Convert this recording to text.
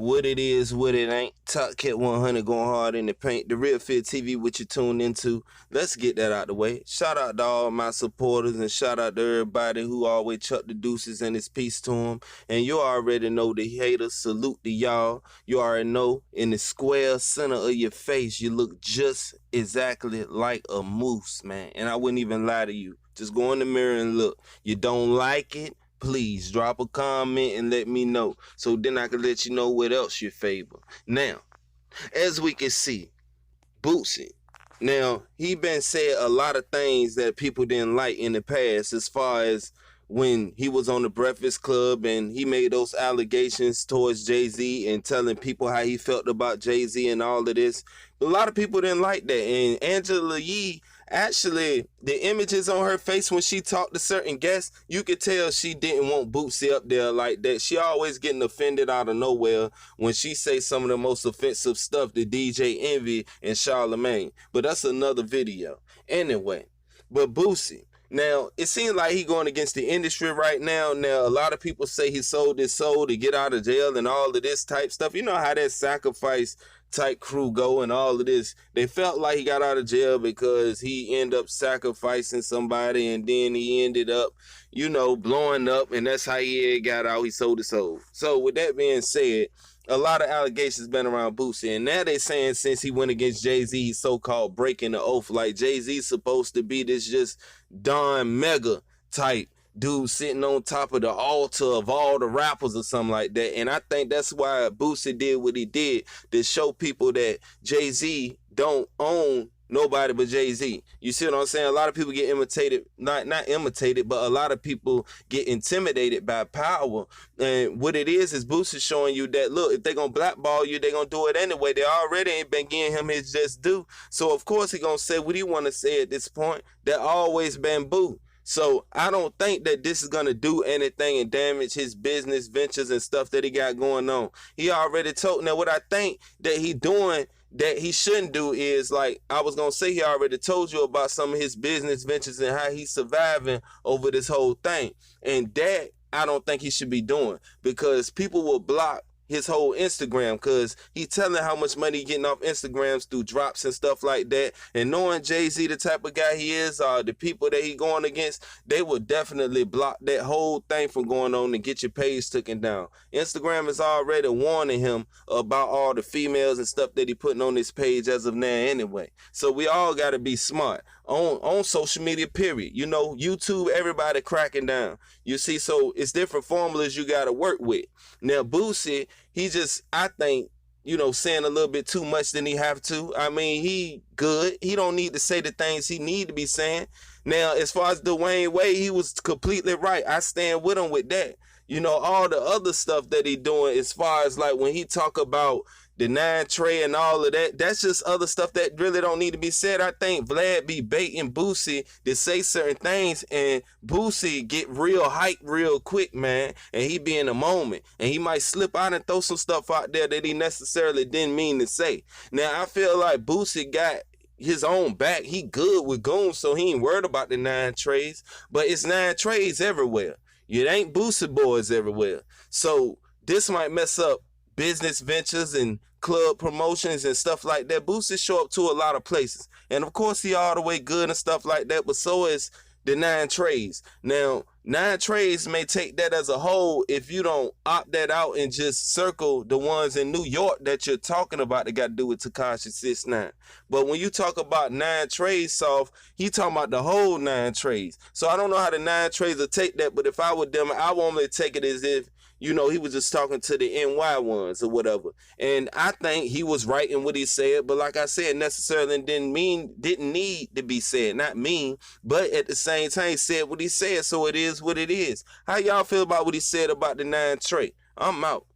What it is, what it ain't. Top Cat 100 going hard in the paint. The Real Fit TV, what you tuned into. Let's get that out the way. Shout out to all my supporters and shout out to everybody who always chuck the deuces and his peace to them. And you already know the haters. Salute to y'all. You already know in the square center of your face, you look just exactly like a moose, man. And I wouldn't even lie to you. Just go in the mirror and look. You don't like it? Please drop a comment and let me know so then I can let you know what else you favor. Now, as we can see, Boosie. Now, he been said a lot of things that people didn't like in the past as far as when he was on the Breakfast Club and he made those allegations towards Jay-Z and telling people how he felt about Jay-Z and all of this. A lot of people didn't like that. And Angela Yee, actually, the images on her face when she talked to certain guests, you could tell she didn't want Boosie up there like that. She always getting offended out of nowhere when she say some of the most offensive stuff to DJ Envy and Charlamagne. But that's another video. Anyway, but Boosie. Now, it seems like he going against the industry right now. Now, a lot of people say he sold his soul to get out of jail and all of this type stuff. You know how that sacrifice type crew go and all of this. They felt like he got out of jail because he ended up sacrificing somebody and then he ended up, you know, blowing up, and that's how he got out. He sold his soul. So with that being said, a lot of allegations been around Boosie, and now they saying since he went against Jay-Z, he's so-called breaking the oath. Like Jay-Z's supposed to be this just Don Mega type dude sitting on top of the altar of all the rappers or something like that. And I think that's why Boosie did what he did, to show people that Jay-Z don't own nobody but Jay-Z. You see what I'm saying? A lot of people get imitated, not imitated, but a lot of people get intimidated by power. And what it is Boosie showing you that, look, if they're going to blackball you, they're going to do it anyway. They already ain't been giving him his just due. So, of course, he going to say what he want to say at this point. That always been boo. So I don't think that this is going to do anything and damage his business ventures and stuff that he got going on. He already told. Now, what I think that he doing that he shouldn't do is, like I was going to say, he already told you about some of his business ventures and how he's surviving over this whole thing. And that I don't think he should be doing, because people will block his whole Instagram, because he telling how much money he getting off Instagrams through drops and stuff like that. And knowing Jay-Z, the type of guy he is, the people that he going against, they will definitely block that whole thing from going on and get your page taken down. Instagram is already warning him about all the females and stuff that he putting on his page as of now anyway. So we all got to be smart on social media, period. You know, YouTube, everybody cracking down. You see, so it's different formulas you got to work with. Now, Boosie, he just, I think, you know, saying a little bit too much than he have to. I mean, he good. He don't need to say the things he need to be saying. Now, as far as Dwayne Wade, he was completely right. I stand with him with that. You know, all the other stuff that he doing, as far as like when he talk about the 9 Trey and all of that, that's just other stuff that really don't need to be said. I think Vlad be baiting Boosie to say certain things, and Boosie get real hype real quick, man, and he be in a moment, and he might slip out and throw some stuff out there that he necessarily didn't mean to say. Now, I feel like Boosie got his own back. He good with goons, so he ain't worried about the 9 Treys, but it's 9 Treys everywhere. It ain't Boosie boys everywhere. So this might mess up business ventures and club promotions and stuff like that. Boosie show up to a lot of places, and of course he all the way good and stuff like that, but so is the 9 Treys. Now, 9 Treys may take that as a whole if you don't opt that out and just circle the ones in New York that you're talking about that got to do with Tekashi 6ix9ine. But when you talk about 9 Treys soft, he talking about the whole 9 Treys. So I don't know how the 9 Treys will take that, but if I were them, I won't really take it as if, you know, he was just talking to the NY ones or whatever. And I think he was right in what he said, but like I said, necessarily didn't need to be said. Not mean, but at the same time, he said what he said, so it is what it is. How y'all feel about what he said about the 9 Trey? I'm out.